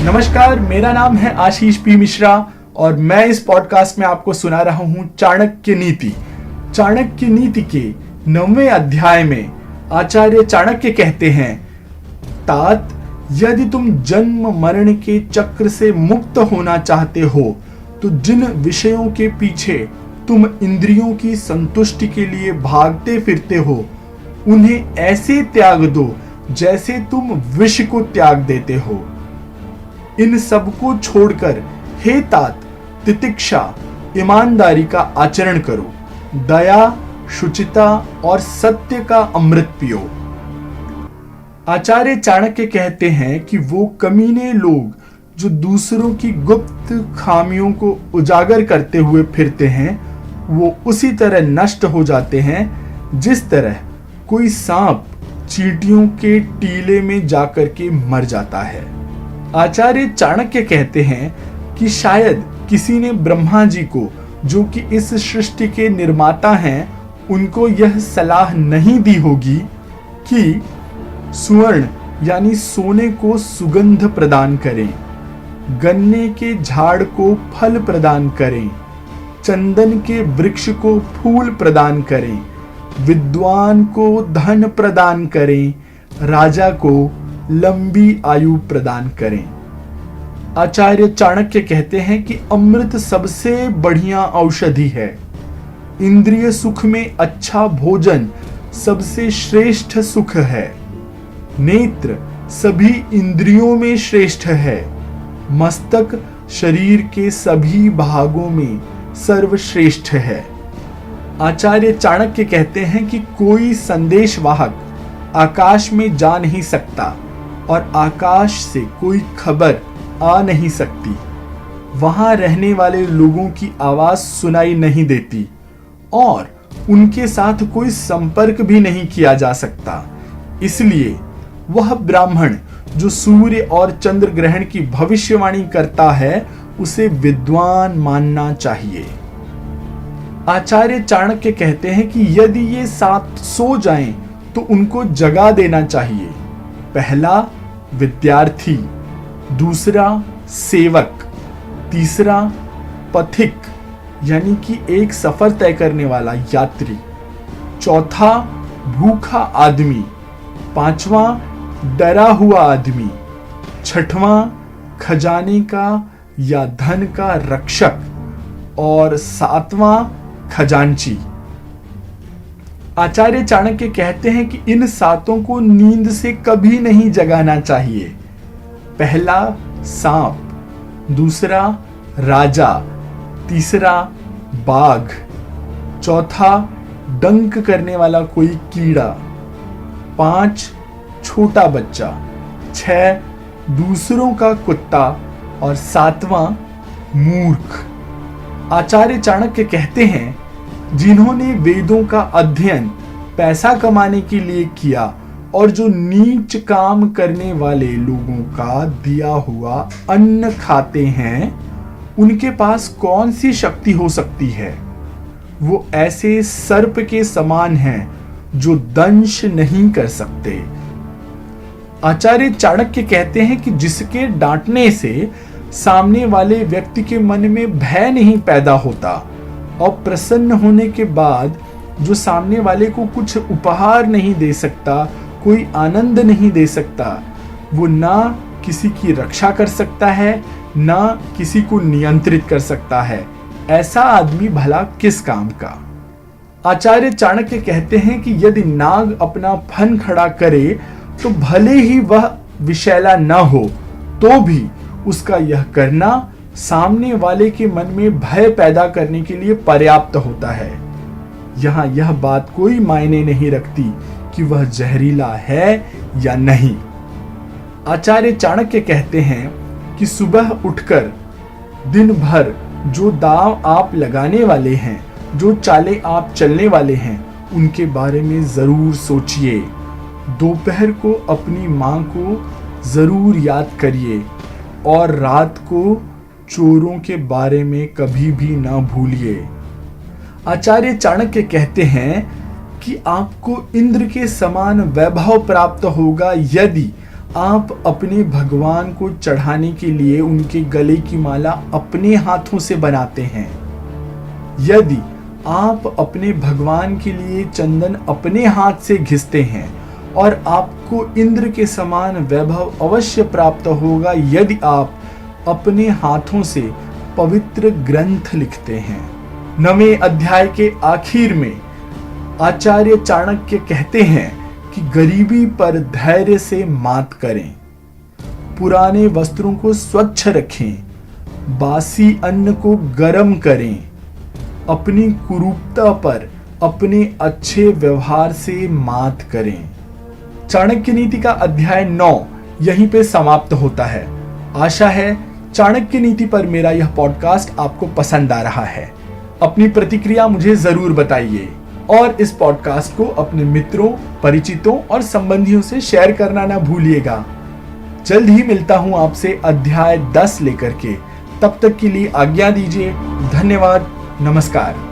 नमस्कार, मेरा नाम है आशीष पी मिश्रा और मैं इस पॉडकास्ट में आपको सुना रहा हूं चाणक्य नीति। चाणक्य नीति के 9वें अध्याय में आचार्य चाणक्य कहते हैं, तात यदि तुम जन्म मरण के चक्र से मुक्त होना चाहते हो तो जिन विषयों के पीछे तुम इंद्रियों की संतुष्टि के लिए भागते फिरते हो उन्हें ऐसे त्याग दो जैसे तुम विष को त्याग देते हो। इन सब को छोड़कर हे तात तितिक्षा ईमानदारी का आचरण करो, दया शुचिता और सत्य का अमृत पियो। आचार्य चाणक्य कहते हैं कि वो कमीने लोग जो दूसरों की गुप्त खामियों को उजागर करते हुए फिरते हैं वो उसी तरह नष्ट हो जाते हैं जिस तरह कोई सांप चींटियों के टीले में जाकर के मर जाता है। आचार्य चाणक्य कहते हैं कि शायद किसी ने ब्रह्मा जी को, जो कि इस सृष्टि के निर्माता हैं, उनको यह सलाह नहीं दी होगी कि सुवर्ण यानी सोने को सुगंध प्रदान करें, गन्ने के झाड़ को फल प्रदान करें, चंदन के वृक्ष को फूल प्रदान करें, विद्वान को धन प्रदान करें, राजा को लंबी आयु प्रदान करें। आचार्य चाणक्य कहते हैं कि अमृत सबसे बढ़िया औषधि है। इंद्रिय सुख में अच्छा भोजन सबसे श्रेष्ठ सुख है। नेत्र सभी इंद्रियों में श्रेष्ठ है। मस्तक शरीर के सभी भागों में सर्वश्रेष्ठ है। आचार्य चाणक्य कहते हैं कि कोई संदेशवाहक आकाश में जा नहीं सकता और आकाश से कोई खबर आ नहीं सकती। वहां रहने वाले लोगों की आवाज सुनाई नहीं देती और उनके साथ कोई संपर्क भी नहीं किया जा सकता। इसलिए वह ब्राह्मण जो सूर्य और चंद्र ग्रहण की भविष्यवाणी करता है उसे विद्वान मानना चाहिए। आचार्य चाणक्य कहते हैं कि यदि ये सात सो जाएं तो उनको जगा देना चाहिए। पहला विद्यार्थी, दूसरा सेवक, तीसरा पथिक यानी कि एक सफर तय करने वाला यात्री, चौथा भूखा आदमी, पांचवा डरा हुआ आदमी, छठवां खजाने का या धन का रक्षक और सातवां खजांची। आचार्य चाणक्य कहते हैं कि इन सातों को नींद से कभी नहीं जगाना चाहिए। पहला सांप, दूसरा राजा, तीसरा बाघ, चौथा डंक करने वाला कोई कीड़ा, 5 छोटा बच्चा, 6 दूसरों का कुत्ता और 7वां मूर्ख। आचार्य चाणक्य कहते हैं जिन्होंने वेदों का अध्ययन पैसा कमाने के लिए किया और जो नीच काम करने वाले लोगों का दिया हुआ अन्न खाते हैं उनके पास कौन सी शक्ति हो सकती है। वो ऐसे सर्प के समान हैं जो दंश नहीं कर सकते। आचार्य चाणक्य कहते हैं कि जिसके डांटने से सामने वाले व्यक्ति के मन में भय नहीं पैदा होता और प्रसन्न होने के बाद जो सामने वाले को कुछ उपहार नहीं दे सकता, कोई आनंद नहीं दे सकता, वो ना किसी की रक्षा कर सकता है ना किसी को नियंत्रित कर सकता है। ऐसा आदमी भला किस काम का। आचार्य चाणक्य कहते हैं कि यदि नाग अपना फन खड़ा करे तो भले ही वह विषैला न हो तो भी उसका यह करना सामने वाले के मन में भय पैदा करने के लिए पर्याप्त होता है। यहाँ यह बात कोई मायने नहीं रखती कि वह जहरीला है या नहीं। आचार्य चाणक्य कहते हैं कि सुबह उठकर दिन भर जो दांव आप लगाने वाले हैं, जो चालें आप चलने वाले हैं, उनके बारे में जरूर सोचिए। दोपहर को अपनी माँ को जरूर याद करिए और रात को चोरों के बारे में कभी भी ना भूलिए। आचार्य चाणक्य कहते हैं कि आपको इंद्र के समान वैभव प्राप्त होगा यदि आप अपने भगवान को चढ़ाने के लिए उनके गले की माला अपने हाथों से बनाते हैं। यदि आप अपने भगवान के लिए चंदन अपने हाथ से घिसते हैं और आपको इंद्र के समान वैभव अवश्य प्राप्त होगा यदि आप अपने हाथों से पवित्र ग्रंथ लिखते हैं। 9वें अध्याय के आखिर में आचार्य चाणक्य कहते हैं कि गरीबी पर धैर्य से मात करें, पुराने वस्त्रों को स्वच्छ रखें, बासी अन्न को गर्म करें, अपनी कुरूपता पर अपने अच्छे व्यवहार से मात करें। चाणक्य नीति का अध्याय 9 यहीं पे समाप्त होता है। आशा है चाणक्य नीति पर मेरा यह पॉडकास्ट आपको पसंद आ रहा है। अपनी प्रतिक्रिया मुझे जरूर बताइए और इस पॉडकास्ट को अपने मित्रों, परिचितों और संबंधियों से शेयर करना ना भूलिएगा। जल्द ही मिलता हूं आपसे अध्याय 10 लेकर के। तब तक के लिए आज्ञा दीजिए। धन्यवाद। नमस्कार।